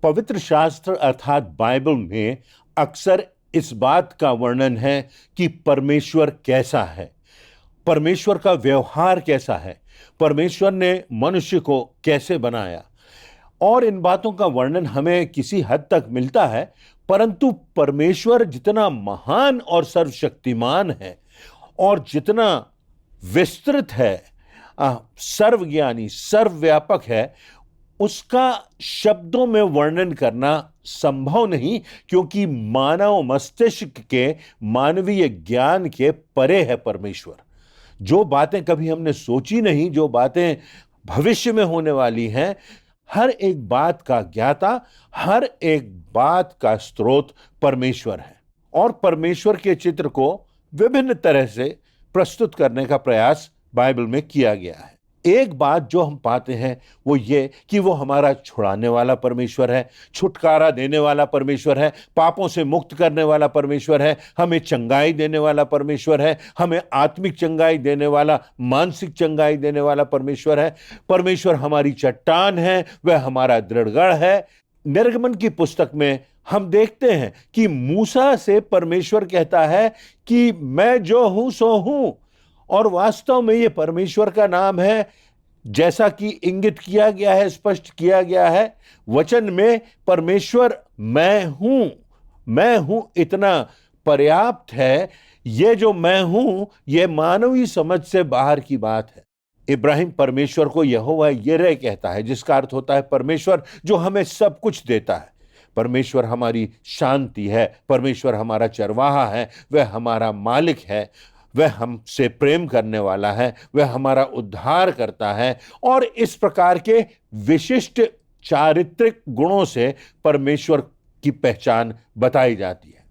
पवित्र शास्त्र अर्थात बाइबल में अक्सर इस बात का वर्णन है कि परमेश्वर कैसा है, परमेश्वर का व्यवहार कैसा है, परमेश्वर ने मनुष्य को कैसे बनाया। और इन बातों का वर्णन हमें किसी हद तक मिलता है, परंतु परमेश्वर जितना महान और सर्वशक्तिमान है और जितना विस्तृत है, सर्वज्ञानी, सर्वव्यापक है, उसका शब्दों में वर्णन करना संभव नहीं, क्योंकि मानव मस्तिष्क के, मानवीय ज्ञान के परे है परमेश्वर। जो बातें कभी हमने सोची नहीं, जो बातें भविष्य में होने वाली हैं, हर एक बात का ज्ञाता, हर एक बात का स्रोत परमेश्वर है। और परमेश्वर के चित्र को विभिन्न तरह से प्रस्तुत करने का प्रयास बाइबल में किया गया है। एक बात जो हम पाते हैं वो ये कि वो हमारा छुड़ाने वाला परमेश्वर है, छुटकारा देने वाला परमेश्वर है, पापों से मुक्त करने वाला परमेश्वर है, हमें चंगाई देने वाला परमेश्वर है, हमें आत्मिक चंगाई देने वाला, मानसिक चंगाई देने वाला परमेश्वर है। परमेश्वर हमारी चट्टान है, वह हमारा दृढ़गढ़ है। निर्गमन की पुस्तक में हम देखते हैं कि मूसा से परमेश्वर कहता है कि मैं जो हूं सो हूं, और वास्तव में ये परमेश्वर का नाम है, जैसा कि इंगित किया गया है, स्पष्ट किया गया है वचन में। परमेश्वर मैं हूं इतना पर्याप्त है। ये जो मैं हूं, ये मानवीय समझ से बाहर की बात है। इब्राहिम परमेश्वर को यहोवा यिरे कहता है, जिसका अर्थ होता है परमेश्वर जो हमें सब कुछ देता है। परमेश्वर हमारी शांति है, परमेश्वर हमारा चरवाहा है, वह हमारा मालिक है, वह हमसे प्रेम करने वाला है, वह हमारा उद्धार करता है। और इस प्रकार के विशिष्ट चारित्रिक गुणों से परमेश्वर की पहचान बताई जाती है।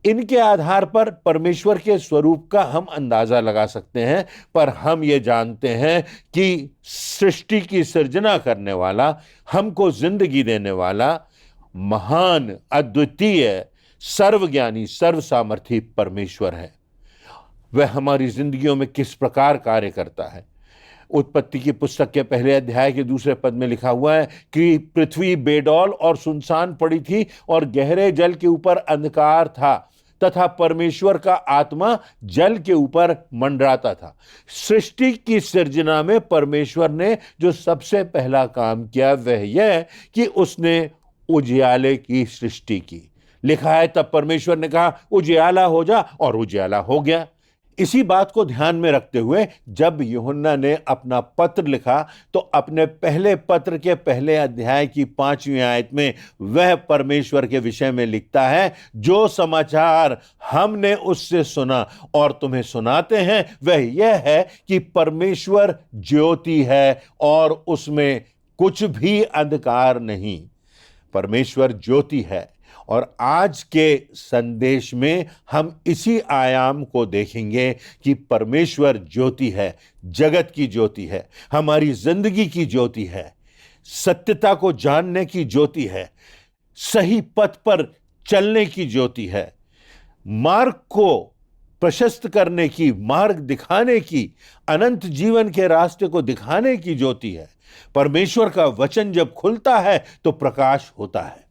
इनके आधार पर परमेश्वर के स्वरूप का हम अंदाजा लगा सकते हैं, पर हम ये जानते हैं कि सृष्टि की सृजना करने वाला, हमको जिंदगी देने वाला, महान, अद्वितीय, सर्वज्ञानी, सर्वसामर्थी परमेश्वर है। वह हमारी जिंदगियों में किस प्रकार कार्य करता है। उत्पत्ति की पुस्तक के पहले अध्याय के दूसरे पद में लिखा हुआ है कि पृथ्वी बेडौल और सुनसान पड़ी थी और गहरे जल के ऊपर अंधकार था, तथा परमेश्वर का आत्मा जल के ऊपर मंडराता था। सृष्टि की सृजना में परमेश्वर ने जो सबसे पहला काम किया वह यह कि उसने उजियाले की सृष्टि की। लिखा है तब परमेश्वर ने कहा उजियाला हो जा, और उजियाला हो गया। इसी बात को ध्यान में रखते हुए जब यूहन्ना ने अपना पत्र लिखा तो अपने पहले पत्र के पहले अध्याय की 5वीं आयत में वह परमेश्वर के विषय में लिखता है, जो समाचार हमने उससे सुना और तुम्हें सुनाते हैं वह यह है कि परमेश्वर ज्योति है और उसमें कुछ भी अंधकार नहीं। परमेश्वर ज्योति है, और आज के संदेश में हम इसी आयाम को देखेंगे कि परमेश्वर ज्योति है, जगत की ज्योति है, हमारी जिंदगी की ज्योति है, सत्यता को जानने की ज्योति है, सही पथ पर चलने की ज्योति है, मार्ग को प्रशस्त करने की, मार्ग दिखाने की, अनंत जीवन के रास्ते को दिखाने की ज्योति है। परमेश्वर का वचन जब खुलता है तो प्रकाश होता है।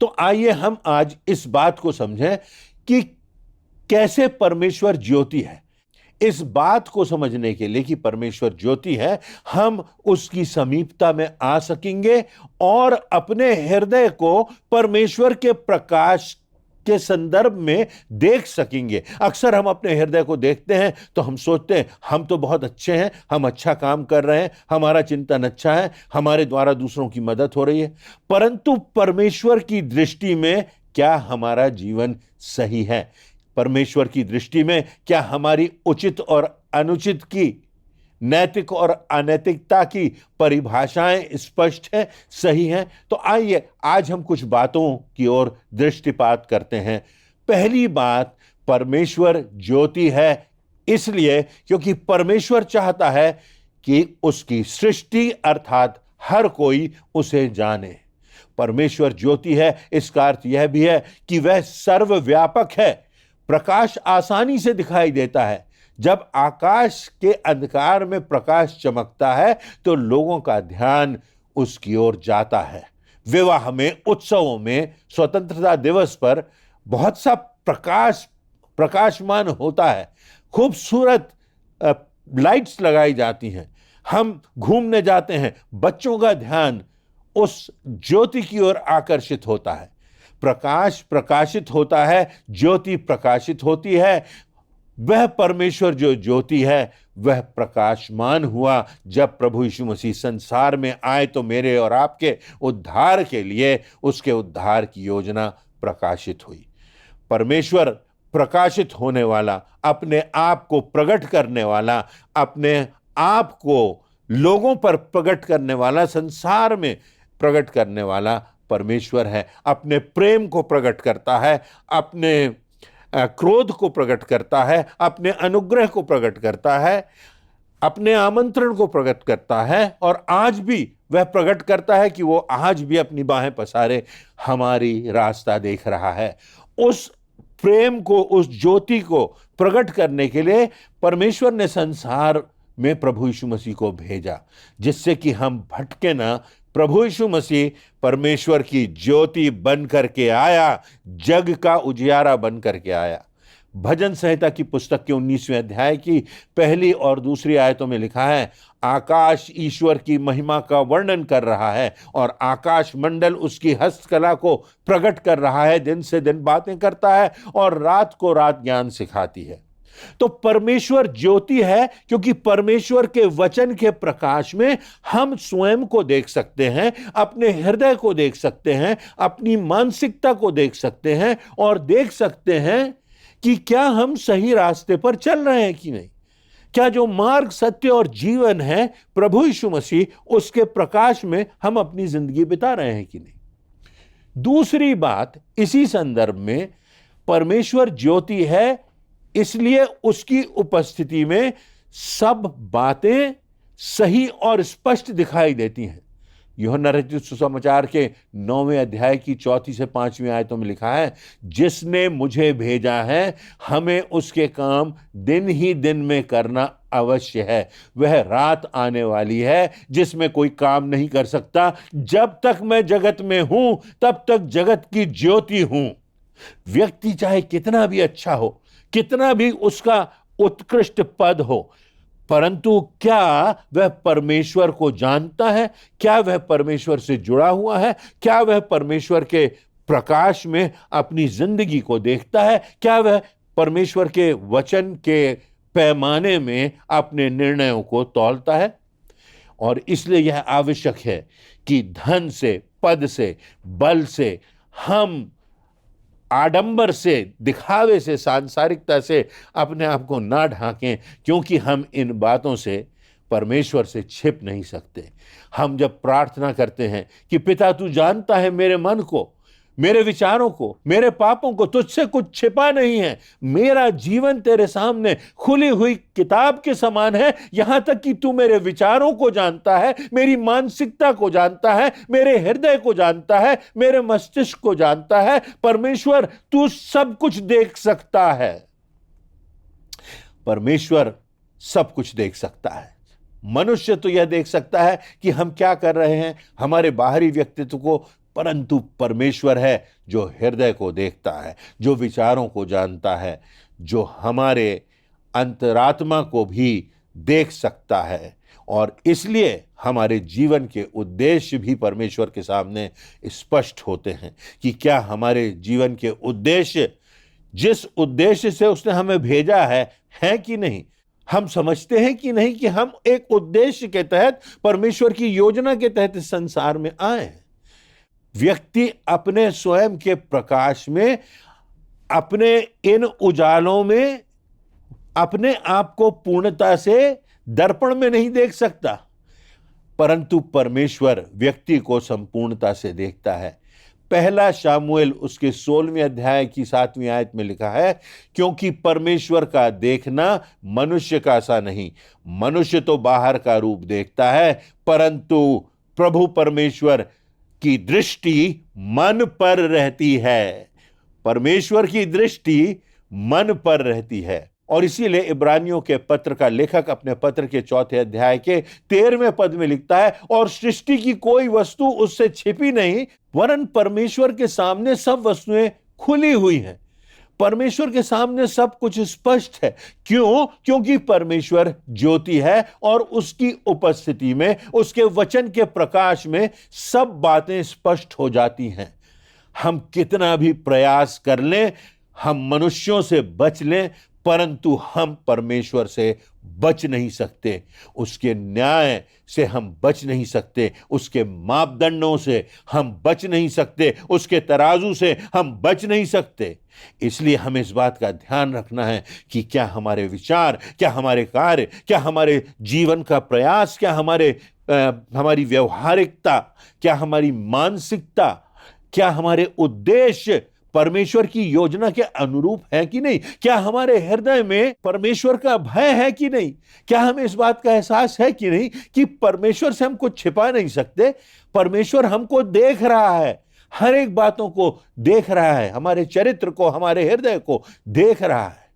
तो आइए हम आज इस बात को समझें कि कैसे परमेश्वर ज्योति है। इस बात को समझने के लिए कि परमेश्वर ज्योति है, हम उसकी समीपता में आ सकेंगे और अपने हृदय को परमेश्वर के प्रकाश के संदर्भ में देख सकेंगे। अक्सर हम अपने हृदय को देखते हैं तो हम सोचते हैं हम तो बहुत अच्छे हैं, हम अच्छा काम कर रहे हैं, हमारा चिंतन अच्छा है, हमारे द्वारा दूसरों की मदद हो रही है। परंतु परमेश्वर की दृष्टि में क्या हमारा जीवन सही है? परमेश्वर की दृष्टि में क्या हमारी उचित और अनुचित की, नैतिक और अनैतिकता की परिभाषाएं स्पष्ट हैं, सही हैं? तो आइए आज हम कुछ बातों की ओर दृष्टिपात करते हैं। पहली बात, परमेश्वर ज्योति है इसलिए क्योंकि परमेश्वर चाहता है कि उसकी सृष्टि अर्थात हर कोई उसे जाने। परमेश्वर ज्योति है, इसका अर्थ यह भी है कि वह सर्वव्यापक है। प्रकाश आसानी से दिखाई देता है। जब आकाश के अंधकार में प्रकाश चमकता है तो लोगों का ध्यान उसकी ओर जाता है। विवाह में, उत्सवों में, स्वतंत्रता दिवस पर बहुत सा प्रकाशमान होता है, खूबसूरत लाइट्स लगाई जाती हैं, हम घूमने जाते हैं, बच्चों का ध्यान उस ज्योति की ओर आकर्षित होता है। प्रकाश प्रकाशित होता है, ज्योति प्रकाशित होती है। वह परमेश्वर जो ज्योति है वह प्रकाशमान हुआ जब प्रभु यीशु मसीह संसार में आए, तो मेरे और आपके उद्धार के लिए उसके उद्धार की योजना प्रकाशित हुई। परमेश्वर प्रकाशित होने वाला, अपने आप को प्रकट करने वाला, अपने आप को लोगों पर प्रकट करने वाला, संसार में प्रकट करने वाला परमेश्वर है। अपने प्रेम को प्रकट करता है, अपने क्रोध को प्रकट करता है, अपने अनुग्रह को प्रकट करता है, अपने आमंत्रण को प्रकट करता है, और आज भी वह प्रकट करता है कि वो आज भी अपनी बाहें पसारे हमारी रास्ता देख रहा है। उस प्रेम को, उस ज्योति को प्रकट करने के लिए परमेश्वर ने संसार में प्रभु यीशु मसीह को भेजा, जिससे कि हम भटके ना। प्रभु यीशु मसीह परमेश्वर की ज्योति बन करके आया, जग का उजियारा बन करके आया। भजन संहिता की पुस्तक के 19वें अध्याय की पहली और दूसरी आयतों में लिखा है, आकाश ईश्वर की महिमा का वर्णन कर रहा है और आकाश मंडल उसकी हस्तकला को प्रकट कर रहा है। दिन से दिन बातें करता है और रात को रात ज्ञान सिखाती है। तो परमेश्वर ज्योति है, क्योंकि परमेश्वर के वचन के प्रकाश में हम स्वयं को देख सकते हैं, अपने हृदय को देख सकते हैं, अपनी मानसिकता को देख सकते हैं, और देख सकते हैं कि क्या हम सही रास्ते पर चल रहे हैं कि नहीं। क्या जो मार्ग, सत्य और जीवन है प्रभु यीशु मसीह, उसके प्रकाश में हम अपनी जिंदगी बिता रहे हैं कि नहीं। दूसरी बात, इसी संदर्भ में परमेश्वर ज्योति है, इसलिए उसकी उपस्थिति में सब बातें सही और स्पष्ट दिखाई देती हैं। यूहन्ना रचित सुसमाचार के 9वें अध्याय की 4 से 5वीं आयतों में लिखा है, जिसने मुझे भेजा है हमें उसके काम दिन ही दिन में करना अवश्य है। वह रात आने वाली है जिसमें कोई काम नहीं कर सकता। जब तक मैं जगत में हूं तब तक जगत की ज्योति हूं। व्यक्ति चाहे कितना भी अच्छा हो, कितना भी उसका उत्कृष्ट पद हो, परंतु क्या वह परमेश्वर को जानता है? क्या वह परमेश्वर से जुड़ा हुआ है? क्या वह परमेश्वर के प्रकाश में अपनी जिंदगी को देखता है? क्या वह परमेश्वर के वचन के पैमाने में अपने निर्णयों को तौलता है? और इसलिए यह आवश्यक है कि धन से, पद से, बल से, हम आडंबर से, दिखावे से, सांसारिकता से अपने आप को ना ढांकें, क्योंकि हम इन बातों से परमेश्वर से छिप नहीं सकते। हम जब प्रार्थना करते हैं कि पिता तू जानता है मेरे मन को, मेरे विचारों को, मेरे पापों को, तुझसे कुछ छिपा नहीं है, मेरा जीवन तेरे सामने खुली हुई किताब के समान है, यहां तक कि तू मेरे विचारों को जानता है, मेरी मानसिकता को जानता है, मेरे हृदय को जानता है, मेरे मस्तिष्क को जानता है। परमेश्वर तू सब कुछ देख सकता है। परमेश्वर सब कुछ देख सकता है। मनुष्य तो यह देख सकता है कि हम क्या कर रहे हैं, हमारे बाहरी व्यक्तित्व को, परंतु परमेश्वर है जो हृदय को देखता है, जो विचारों को जानता है, जो हमारे अंतरात्मा को भी देख सकता है। और इसलिए हमारे जीवन के उद्देश्य भी परमेश्वर के सामने स्पष्ट होते हैं कि क्या हमारे जीवन के उद्देश्य, जिस उद्देश्य से उसने हमें भेजा है कि नहीं। हम समझते हैं कि नहीं कि हम एक उद्देश्य के तहत, परमेश्वर की योजना के तहत इस संसार में आए हैं। व्यक्ति अपने स्वयं के प्रकाश में, अपने इन उजालों में अपने आप को पूर्णता से दर्पण में नहीं देख सकता, परंतु परमेश्वर व्यक्ति को संपूर्णता से देखता है। पहला शामुएल उसके 16वें अध्याय की 7वीं आयत में लिखा है, क्योंकि परमेश्वर का देखना मनुष्य का सा नहीं। मनुष्य तो बाहर का रूप देखता है, परंतु प्रभु परमेश्वर की दृष्टि मन पर रहती है। परमेश्वर की दृष्टि मन पर रहती है। और इसीलिए इब्रानियों के पत्र का लेखक अपने पत्र के 4 अध्याय के 13वें पद में लिखता है, और सृष्टि की कोई वस्तु उससे छिपी नहीं, वरन परमेश्वर के सामने सब वस्तुएं खुली हुई हैं। परमेश्वर के सामने सब कुछ स्पष्ट है। क्यों? क्योंकि परमेश्वर ज्योति है और उसकी उपस्थिति में, उसके वचन के प्रकाश में सब बातें स्पष्ट हो जाती हैं। हम कितना भी प्रयास कर लें, हम मनुष्यों से बच लें, परंतु हम परमेश्वर से बच नहीं सकते। उसके न्याय से हम बच नहीं सकते, उसके मापदंडों से हम बच नहीं सकते, उसके तराजू से हम बच नहीं सकते। इसलिए हमें इस बात का ध्यान रखना है कि क्या हमारे विचार, क्या हमारे कार्य, क्या हमारे जीवन का प्रयास, क्या हमारी व्यवहारिकता, क्या हमारी मानसिकता, क्या हमारे उद्देश्य परमेश्वर की योजना के अनुरूप है कि नहीं? क्या हमारे हृदय में परमेश्वर का भय है कि नहीं? क्या हमें इस बात का एहसास है कि नहीं कि परमेश्वर से हम कुछ छिपा नहीं सकते? परमेश्वर हमको देख रहा है, हर एक बातों को देख रहा है, हमारे चरित्र को, हमारे हृदय को देख रहा है।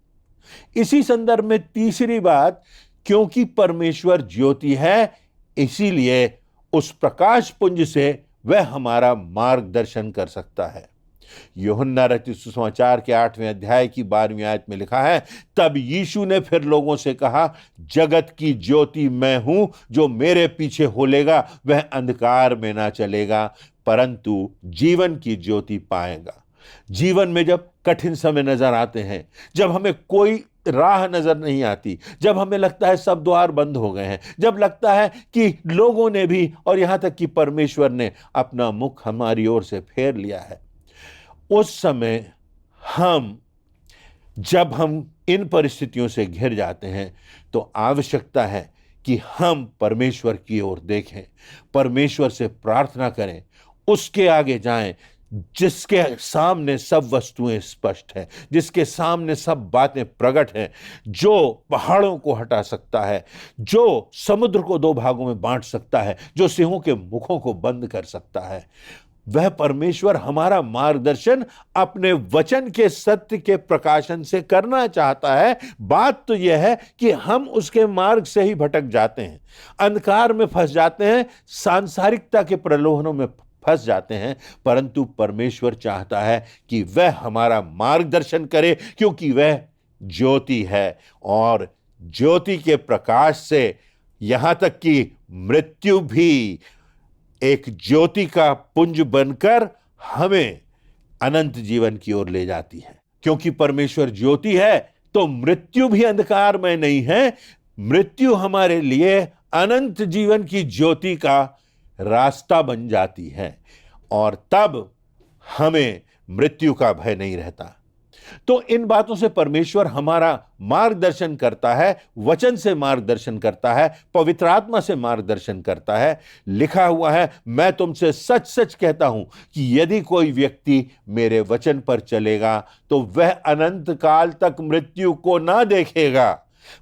इसी संदर्भ में तीसरी बात, क्योंकि परमेश्वर ज्योति है, इसीलिए उस प्रकाश पुंज से वह हमारा मार्गदर्शन कर सकता है। यूहन्ना रचित सुसमाचार के 8वें अध्याय की 12वीं आयत में लिखा है, तब यीशु ने फिर लोगों से कहा, जगत की ज्योति मैं हूं, जो मेरे पीछे होलेगा वह अंधकार में ना चलेगा, परंतु जीवन की ज्योति पाएगा। जीवन में जब कठिन समय नजर आते हैं, जब हमें कोई राह नजर नहीं आती, जब हमें लगता है सब द्वार बंद हो गए हैं, जब लगता है कि लोगों ने भी और यहां तक कि परमेश्वर ने अपना मुख हमारी ओर से फेर लिया है, उस समय जब हम इन परिस्थितियों से घिर जाते हैं, तो आवश्यकता है कि हम परमेश्वर की ओर देखें, परमेश्वर से प्रार्थना करें, उसके आगे जाएं, जिसके सामने सब वस्तुएं स्पष्ट हैं, जिसके सामने सब बातें प्रकट हैं, जो पहाड़ों को हटा सकता है, जो समुद्र को 2 भागों में बांट सकता है, जो सिंहों के मुखों को बंद कर सकता है। वह परमेश्वर हमारा मार्गदर्शन अपने वचन के सत्य के प्रकाशन से करना चाहता है। बात तो यह है कि हम उसके मार्ग से ही भटक जाते हैं, अंधकार में फंस जाते हैं, सांसारिकता के प्रलोभनों में फंस जाते हैं, परंतु परमेश्वर चाहता है कि वह हमारा मार्गदर्शन करे, क्योंकि वह ज्योति है और ज्योति के प्रकाश से यहां तक कि मृत्यु भी एक ज्योति का पुंज बनकर हमें अनंत जीवन की ओर ले जाती है। क्योंकि परमेश्वर ज्योति है, तो मृत्यु भी अंधकार में नहीं है। मृत्यु हमारे लिए अनंत जीवन की ज्योति का रास्ता बन जाती है, और तब हमें मृत्यु का भय नहीं रहता। तो इन बातों से परमेश्वर हमारा मार्गदर्शन करता है, वचन से मार्गदर्शन करता है, पवित्र आत्मा से मार्गदर्शन करता है। लिखा हुआ है, मैं तुमसे सच सच कहता हूं कि यदि कोई व्यक्ति मेरे वचन पर चलेगा तो वह अनंत काल तक मृत्यु को ना देखेगा।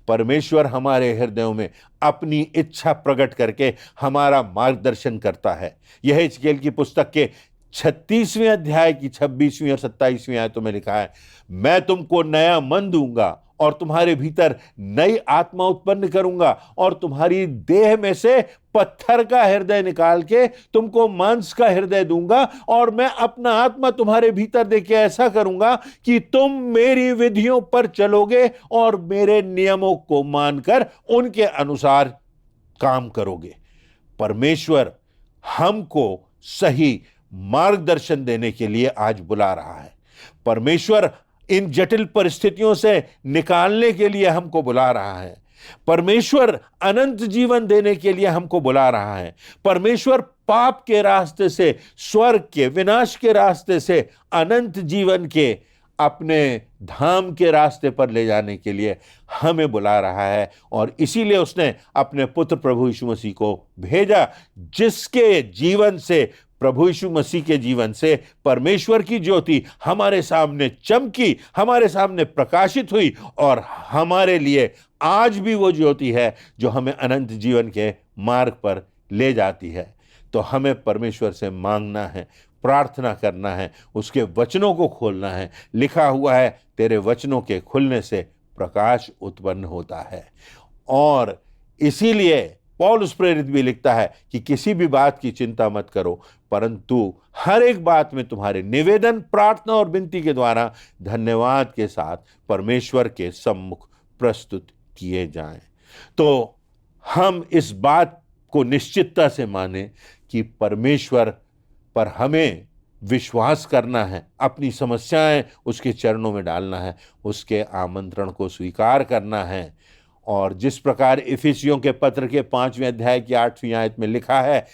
परमेश्वर हमारे हृदयों में अपनी इच्छा प्रकट करके हमारा मार्गदर्शन करता है। यह हिजकीएल की पुस्तक के 36वें अध्याय की 26वीं और 27वीं आयतों में लिखा है, मैं तुमको नया मन दूंगा और तुम्हारे भीतर नई आत्मा उत्पन्न करूंगा, और तुम्हारी देह में से पत्थर का हृदय निकाल के तुमको मांस का हृदय दूंगा, और मैं अपना आत्मा तुम्हारे भीतर देके ऐसा करूंगा कि तुम मेरी विधियों पर चलोगे और मेरे नियमों को मानकर उनके अनुसार काम करोगे। परमेश्वर हमको सही मार्गदर्शन देने के लिए आज बुला रहा है। परमेश्वर इन जटिल परिस्थितियों से निकालने के लिए हमको बुला रहा है। परमेश्वर अनंत जीवन देने के लिए हमको बुला रहा है। परमेश्वर पाप के रास्ते से, स्वर्ग के विनाश के रास्ते से अनंत जीवन के अपने धाम के रास्ते पर ले जाने के लिए हमें बुला रहा है, और इसीलिए उसने अपने पुत्र प्रभु यीशु मसीह को भेजा, जिसके जीवन से, प्रभु यीशु मसीह के जीवन से परमेश्वर की ज्योति हमारे सामने चमकी, हमारे सामने प्रकाशित हुई, और हमारे लिए आज भी वो ज्योति है जो हमें अनंत जीवन के मार्ग पर ले जाती है। तो हमें परमेश्वर से मांगना है, प्रार्थना करना है, उसके वचनों को खोलना है। लिखा हुआ है, तेरे वचनों के खुलने से प्रकाश उत्पन्न होता है। और इसीलिए पौलुस प्रेरित भी लिखता है कि किसी भी बात की चिंता मत करो, परंतु हर एक बात में तुम्हारे निवेदन, प्रार्थना और विनती के द्वारा धन्यवाद के साथ परमेश्वर के सम्मुख प्रस्तुत किए जाएं। तो हम इस बात को निश्चितता से माने कि परमेश्वर पर हमें विश्वास करना है, अपनी समस्याएं उसके चरणों में डालना है, उसके आमंत्रण को स्वीकार करना है। और जिस प्रकार इफिसियों के पत्र के 5वें अध्याय की 8वीं आयत में लिखा है,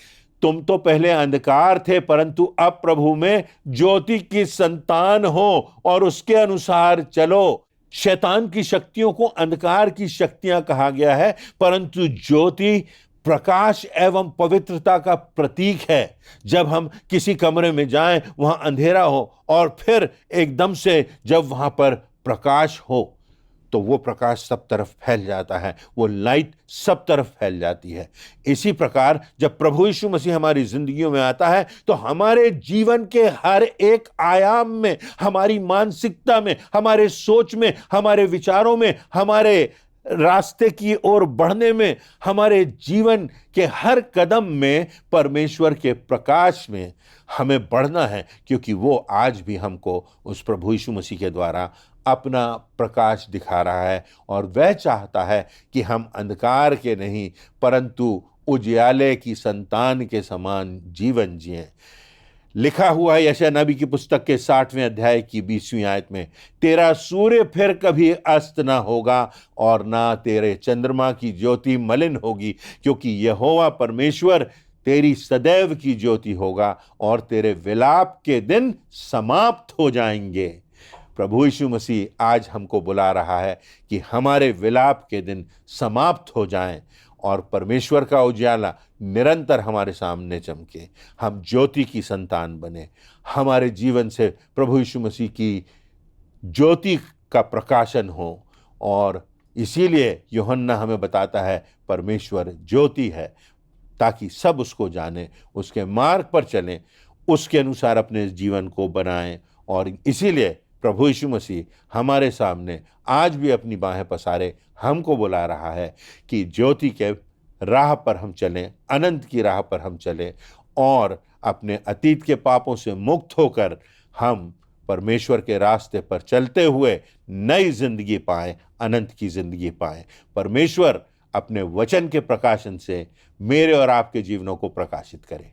तुम तो पहले अंधकार थे परंतु अब प्रभु में ज्योति की संतान हो और उसके अनुसार चलो। शैतान की शक्तियों को अंधकार की शक्तियां कहा गया है, परंतु ज्योति प्रकाश एवं पवित्रता का प्रतीक है। जब हम किसी कमरे में जाएं, वहां अंधेरा हो और फिर एकदम से जब वहां पर प्रकाश हो तो वो प्रकाश सब तरफ फैल जाता है, वो लाइट सब तरफ फैल जाती है। इसी प्रकार जब प्रभु यीशु मसीह हमारी जिंदगियों में आता है तो हमारे जीवन के हर एक आयाम में, हमारी मानसिकता में, हमारे सोच में, हमारे विचारों में, हमारे रास्ते की ओर बढ़ने में, हमारे जीवन के हर कदम में परमेश्वर के प्रकाश में हमें बढ़ना है, क्योंकि वो आज भी हमको उस प्रभु यीशु मसीह के द्वारा अपना प्रकाश दिखा रहा है और वह चाहता है कि हम अंधकार के नहीं परंतु उजियाले की संतान के समान जीवन जिएं। लिखा हुआ है यशायाह नबी की पुस्तक के 60वें अध्याय की 20वीं आयत में, तेरा सूर्य फिर कभी अस्त ना होगा और ना तेरे चंद्रमा की ज्योति मलिन होगी, क्योंकि यहोवा परमेश्वर तेरी सदैव की ज्योति होगा और तेरे विलाप के दिन समाप्त हो जाएंगे। प्रभु यीशु मसीह आज हमको बुला रहा है कि हमारे विलाप के दिन समाप्त हो जाएं और परमेश्वर का उजाला निरंतर हमारे सामने चमके, हम ज्योति की संतान बने, हमारे जीवन से प्रभु यीशु मसीह की ज्योति का प्रकाशन हो। और इसीलिए यूहन्ना हमें बताता है परमेश्वर ज्योति है, ताकि सब उसको जाने, उसके मार्ग पर चलें, उसके अनुसार अपने जीवन को बनाएं। और इसीलिए प्रभु यीशु मसीह हमारे सामने आज भी अपनी बाहें पसारे हमको बुला रहा है कि ज्योति के राह पर हम चलें, अनंत की राह पर हम चलें और अपने अतीत के पापों से मुक्त होकर हम परमेश्वर के रास्ते पर चलते हुए नई जिंदगी पाएं, अनंत की जिंदगी पाएं। परमेश्वर अपने वचन के प्रकाशन से मेरे और आपके जीवनों को प्रकाशित करे।